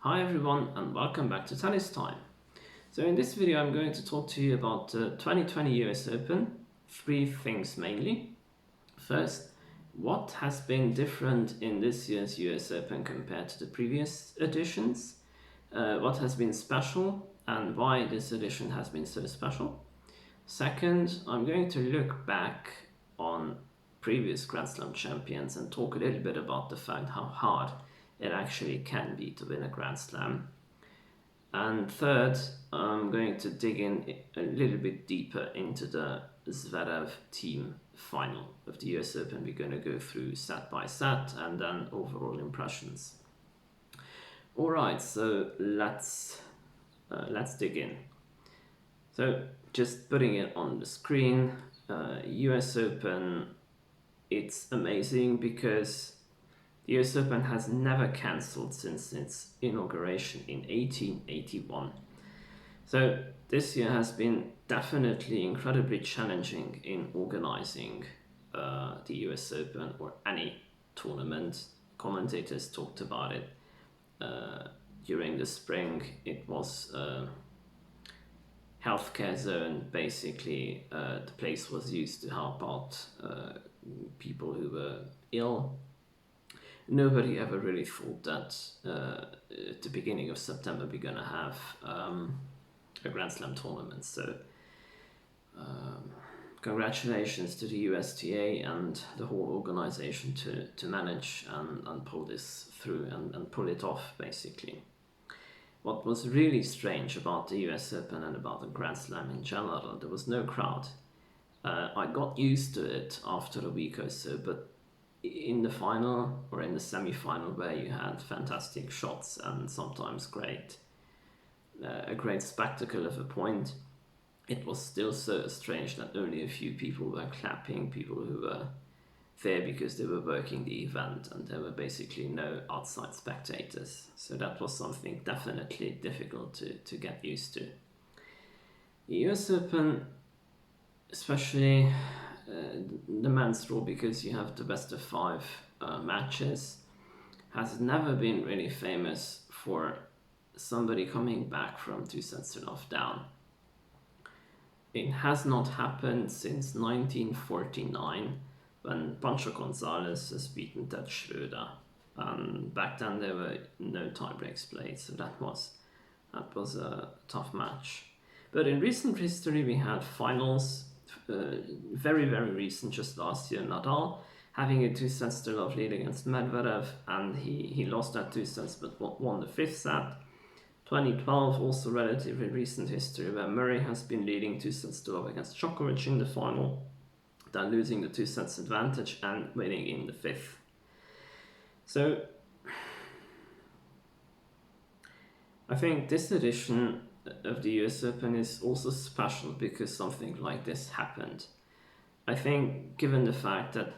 Hi everyone and welcome back to Tennis Time. So in this video I'm going to talk to you about the 2020 US Open, three things mainly. First, what has been different in this year's US Open compared to the previous editions? What has been special and why this edition has been so special? Second, I'm going to look back on previous Grand Slam champions and talk a little bit about the fact how hard it actually can be to win a Grand Slam. And third, I'm going to dig in a little bit deeper into the Zverev Thiem final of the US Open. We're going to go through set by set and then overall impressions. All right, so let's dig in. So just putting it on the screen, US Open, it's amazing because the US Open has never cancelled since its inauguration in 1881. So this year has been definitely incredibly challenging in organizing the US Open or any tournament. Commentators talked about it during the spring. It was healthcare zone. Basically, the place was used to help out people who were ill. Nobody ever really thought that at the beginning of September we're gonna have a Grand Slam tournament. So congratulations to the USTA and the whole organization to manage and pull this through and pull it off, basically. What was really strange about the US Open and about the Grand Slam in general, there was no crowd. I got used to it after a week or so, but in the final or in the semi-final where you had fantastic shots and sometimes a great spectacle of a point, it was still so strange that only a few people were clapping, people who were there because they were working the event, and there were basically no outside spectators. So that was something definitely difficult to get used to. The US Open, especially the men's draw, because you have the best of five matches, has never been really famous for somebody coming back from two sets to off down. It has not happened since 1949 when Pancho Gonzalez has beaten Ted Schroeder. Back then there were no tiebreaks played, so that was a tough match. But in recent history we had finals, very recent, just last year, Nadal having a 2 set to love lead against Medvedev, and he lost that 2 sets but won the 5th set. 2012, also relatively recent history, where Murray has been leading 2 sets to love against Djokovic in the final, then losing the 2 sets advantage and winning in the 5th. So I think this edition of the US Open is also special because something like this happened. I think given the fact that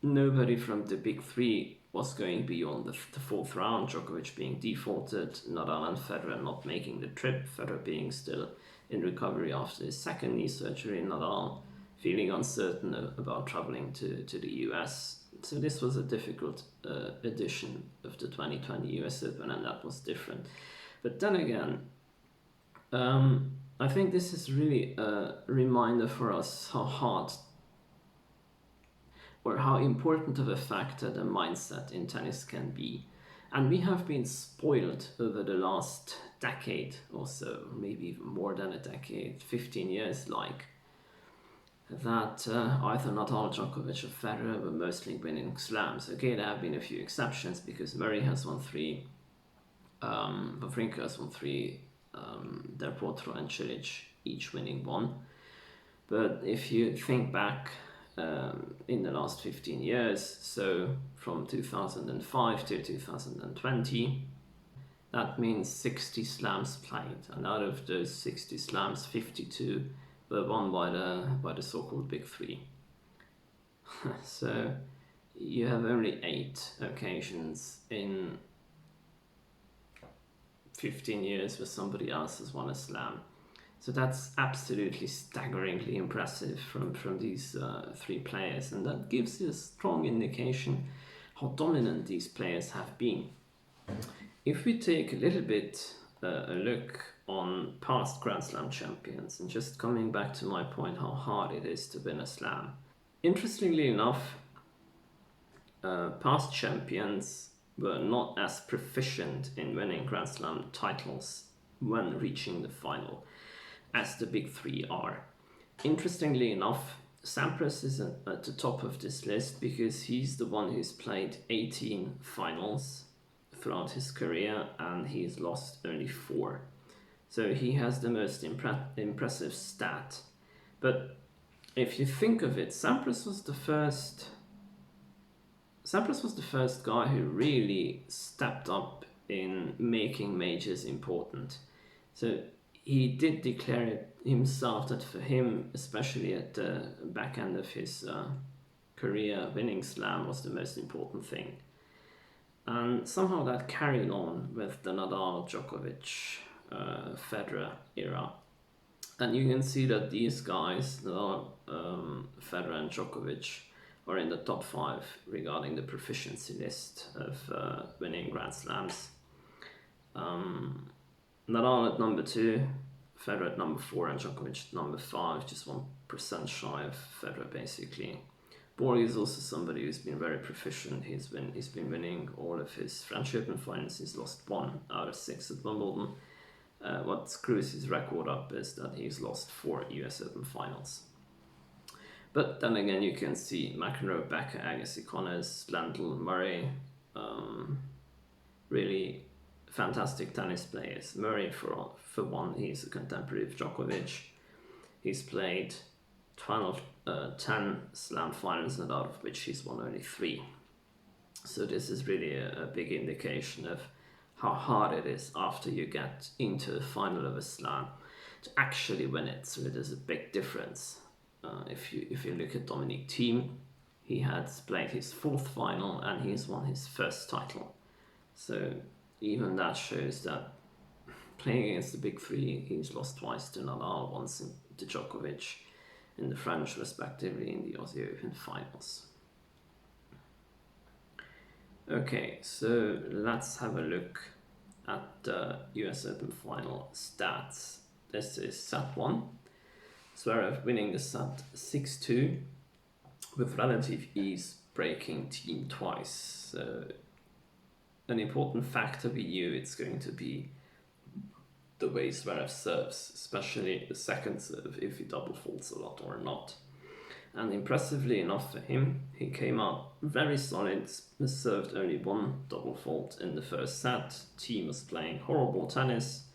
nobody from the big three was going beyond the 4th round, Djokovic being defaulted, Nadal and Federer not making the trip, Federer being still in recovery after his second knee surgery, Nadal feeling uncertain about traveling to the US. So this was a difficult edition of the 2020 US Open, and that was different. But then again, I think this is really a reminder for us how hard or how important of a factor the mindset in tennis can be. And we have been spoiled over the last decade or so, maybe even more than a decade, 15 years, that either Nadal, Djokovic or Federer were mostly winning slams. Okay, there have been a few exceptions because Murray has won 3, Wawrinka has won 3, Del Potro and Cilic each winning 1. But if you think back in the last 15 years, so from 2005 to 2020, that means 60 slams played, and out of those 60 slams, 52 were won by the so-called big three. So you have only 8 occasions in 15 years where somebody else has won a slam. So that's absolutely staggeringly impressive from these 3 players, and that gives you a strong indication how dominant these players have been. If we take a little bit a look on past Grand Slam champions, and just coming back to my point how hard it is to win a slam, interestingly enough, past champions were not as proficient in winning Grand Slam titles when reaching the final as the big three are. Interestingly enough, Sampras is at the top of this list because he's the one who's played 18 finals throughout his career and he's lost only 4. So he has the most impressive stat. But if you think of it, Sampras was the first guy who really stepped up in making majors important. So he did declare it himself that for him, especially at the back end of his career, winning slam was the most important thing. And somehow that carried on with the Nadal, Djokovic, Federer era. And you can see that these guys, Nadal, Federer and Djokovic, are in the top 5 regarding the proficiency list of winning Grand Slams. Nadal at number 2, Federer at number 4, and Djokovic at number 5, just 1% shy of Federer basically. Borg is also somebody who's been very proficient. He's been winning all of his French Open finals. He's lost 1 out of 6 at Wimbledon. What screws his record up is that he's lost 4 US Open finals. But then again, you can see McEnroe, Becker, Agassi, Connors, Lendl, Murray, really fantastic tennis players. Murray, for one, he's a contemporary of Djokovic. He's played 10 slam finals, and out of which he's won only 3. So this is really a big indication of how hard it is after you get into the final of a slam to actually win it. So there's a big difference. If you look at Dominic Thiem, he has played his 4th final and he's won his 1st title. So even that shows that playing against the big 3, he's lost twice to Nadal, once to Djokovic in the French respectively in the Aussie Open finals. Okay, so let's have a look at the US Open final stats. This is set 1. Zverev winning the set 6-2 with relative ease, breaking Thiem twice. So an important factor we knew it's going to be the way Zverev serves, especially the second serve, if he double faults a lot or not. And impressively enough for him, he came out very solid, served only 1 double fault in the first set. Thiem was playing horrible tennis.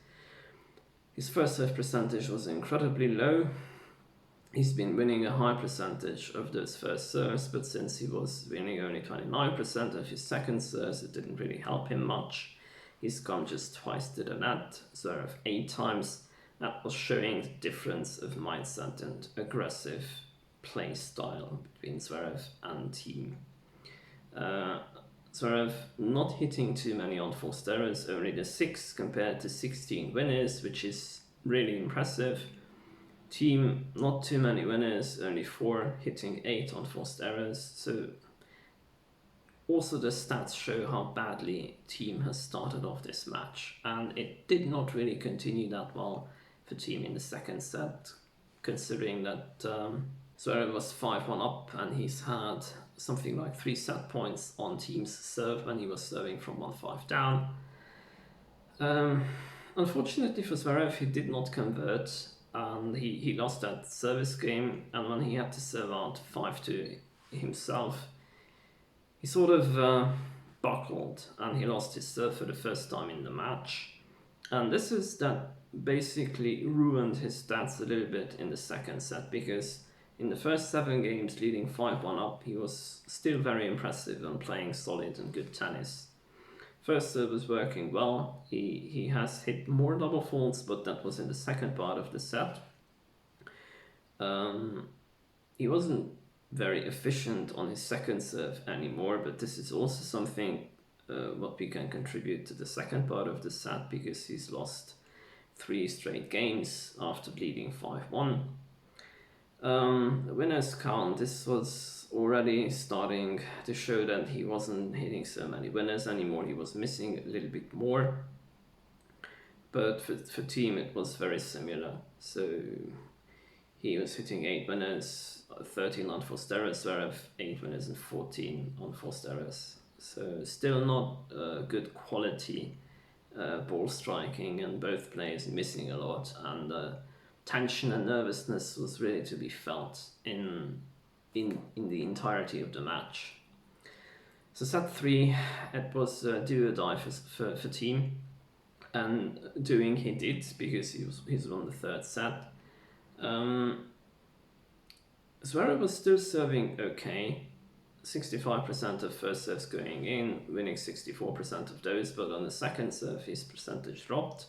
His first serve percentage was incredibly low. He's been winning a high percentage of those first serves, but since he was winning only 29% of his second serves, it didn't really help him much. He's come just twice to the net, Zverev 8 times. That was showing the difference of mindset and aggressive play style between Zverev and Thiem. Zverev not hitting too many unforced errors, only the 6 compared to 16 winners, which is really impressive. Thiem not too many winners, only 4, hitting 8 unforced errors. So also the stats show how badly Thiem has started off this match, and it did not really continue that well for Thiem in the second set, considering that Zverev was 5-1 up and he's had something like 3 set points on Thiem's serve when he was serving from 1-5 down. Unfortunately for Zverev, he did not convert and he lost that service game, and when he had to serve out 5-2 himself, he sort of buckled and he lost his serve for the first time in the match. And this is that basically ruined his stats a little bit in the second set, because in the first 7 games leading 5-1 up, he was still very impressive and playing solid and good tennis. First serve was working well. He has hit more double faults, but that was in the second part of the set. He wasn't very efficient on his second serve anymore, but this is also something what we can contribute to the second part of the set, because he's lost 3 straight games after leading 5-1. Winners count. This was already starting to show that he wasn't hitting so many winners anymore. He was missing a little bit more. But for Thiem, it was very similar. So he was hitting 8 winners, 13 on Fosteros, Zverev 8 winners and 14 on Fosteros. So still not good quality ball striking, and both players missing a lot, and tension and nervousness was really to be felt in the entirety of the match. So set 3, it was do or die for Thiem, and doing he did, because he's won the third set. Zverev was still serving okay, 65% of first serves going in, winning 64% of those, but on the second serve his percentage dropped,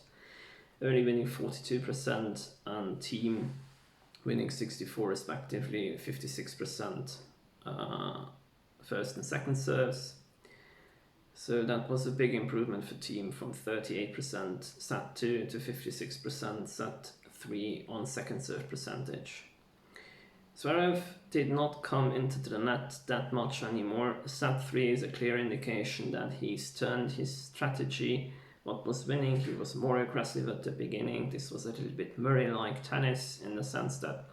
only winning 42%, and Thiem winning 64 respectively, 56% first and second serves. So that was a big improvement for Thiem, from 38% set 2 to 56% set 3 on second serve percentage. Zverev did not come into the net that much anymore. Set 3 is a clear indication that he's turned his strategy. What was winning, he was more aggressive at the beginning. This was a little bit Murray-like tennis, in the sense that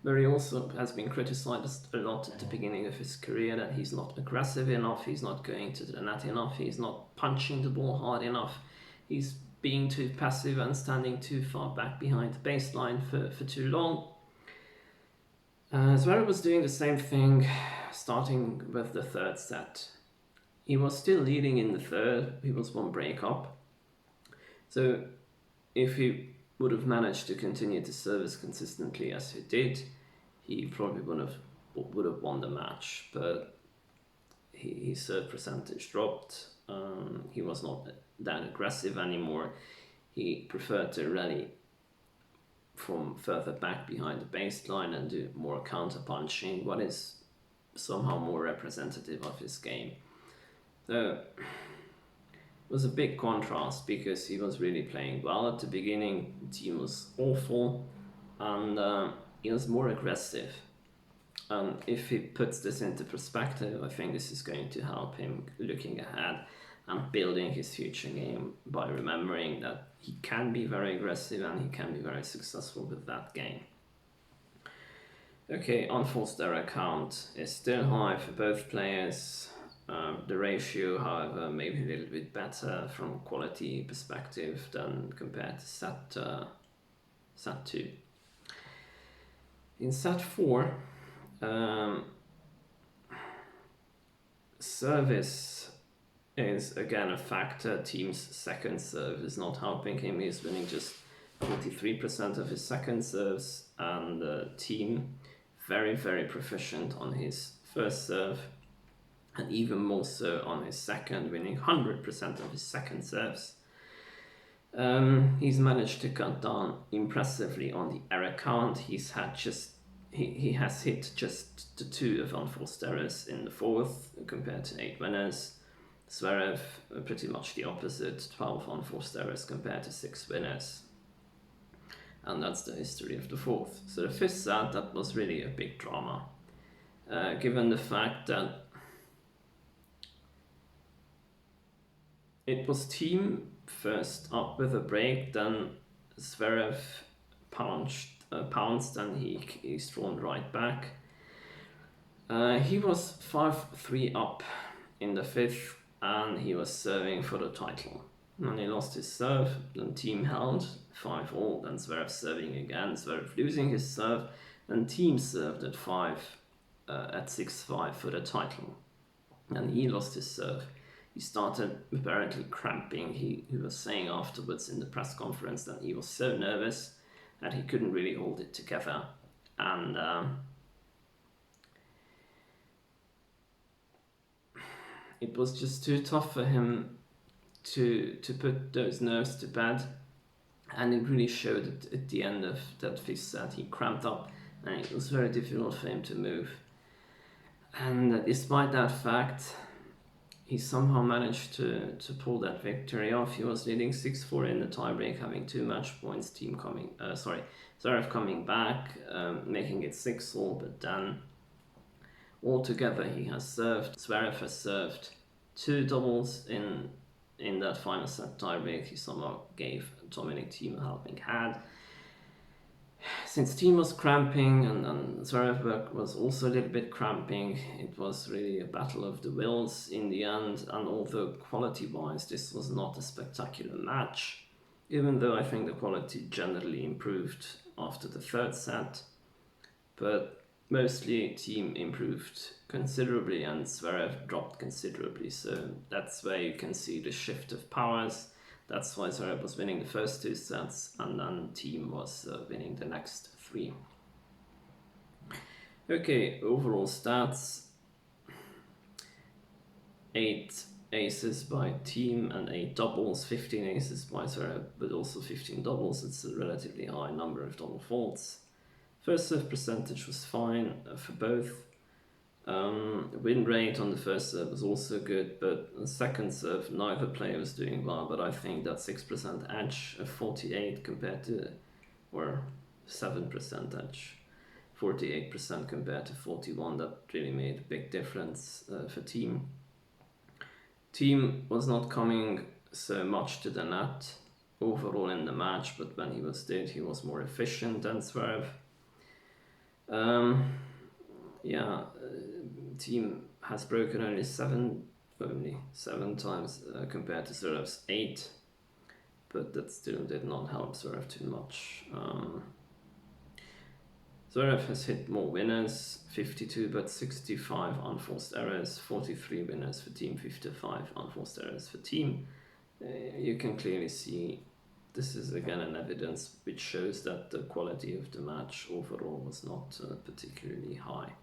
Murray also has been criticized a lot at the beginning of his career, that he's not aggressive enough, he's not going to the net enough, he's not punching the ball hard enough, he's being too passive and standing too far back behind the baseline for too long. Zverev was doing the same thing, starting with the third set. He was still leading in the third, he was 1 break up. So if he would have managed to continue to service consistently as he did, he probably would have won the match. But his serve percentage dropped. He was not that aggressive anymore. He preferred to rally from further back behind the baseline and do more counter punching, what is somehow more representative of his game. So it was a big contrast, because he was really playing well at the beginning. The team was awful, and he was more aggressive. And if he puts this into perspective, I think this is going to help him looking ahead and building his future game, by remembering that he can be very aggressive and he can be very successful with that game. Okay, unforced error count is still high for both players. The ratio, however, maybe a little bit better from quality perspective than compared to set 2. In set 4, service is again a factor. Thiem's second serve is not helping him. He's winning just 43% of his second serves, and Thiem very, very proficient on his first serve, and even more so on his second, winning 100% of his second serves. He's managed to cut down impressively on the error count. He has hit just the 2 of unforced errors in the fourth, compared to 8 winners. Zverev, pretty much the opposite, 12 unforced errors compared to 6 winners. And that's the history of the fourth. So the fifth set, that was really a big drama, given the fact that it was Thiem first up with a break, then Zverev pounced, and he stormed right back. He was 5-3 up in the fifth, and he was serving for the title. And he lost his serve, then Thiem held 5-all, then Zverev serving again, Zverev losing his serve, then Thiem served at 6-5 for the title, and he lost his serve. He started apparently cramping. He was saying afterwards in the press conference that he was so nervous that he couldn't really hold it together, and it was just too tough for him to put those nerves to bed, and it really showed at the end of that fifth set. He cramped up, and it was very difficult for him to move. And despite that fact, he somehow managed to pull that victory off. He was leading 6-4 in the tiebreak, having 2 match points. Zverev coming back, making it 6-all, but then altogether Zverev has served 2 doubles in that final set tiebreak. He somehow gave Dominic Thiem a helping hand. Since Thiem was cramping and Zverev was also a little bit cramping, it was really a battle of the wills in the end. And although quality-wise this was not a spectacular match, even though I think the quality generally improved after the third set, but mostly Thiem improved considerably and Zverev dropped considerably. So that's where you can see the shift of powers. That's why Zverev was winning the first 2 sets and then Thiem was winning the next 3. Okay, overall stats. 8 aces by Thiem and 8 doubles, 15 aces by Zverev, but also 15 doubles. It's a relatively high number of double faults. First serve percentage was fine for both. Win rate on the first serve was also good, but on second serve neither player was doing well, but I think that 6% edge of 48 compared to, or 7% edge, 48% compared to 41, that really made a big difference for Thiem. Thiem was not coming so much to the net overall in the match, but when he was more efficient than Zverev. Thiem has broken only seven times compared to Zverev's 8, but that still did not help Zverev too much. Zverev has hit more winners, 52, but 65 unforced errors, 43 winners for Thiem, 55 unforced errors for Thiem. You can clearly see this is again an evidence which shows that the quality of the match overall was not particularly high.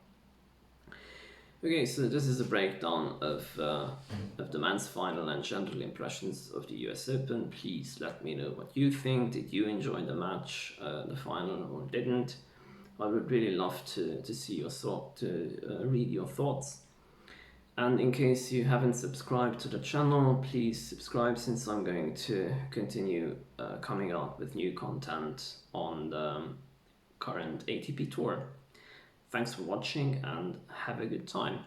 Okay, so this is a breakdown of the men's final and general impressions of the US Open. Please let me know what you think. Did you enjoy the match, the final, or didn't? I would really love to see your read your thoughts. And in case you haven't subscribed to the channel, please subscribe, since I'm going to continue coming out with new content on the current ATP Tour. Thanks for watching and have a good time.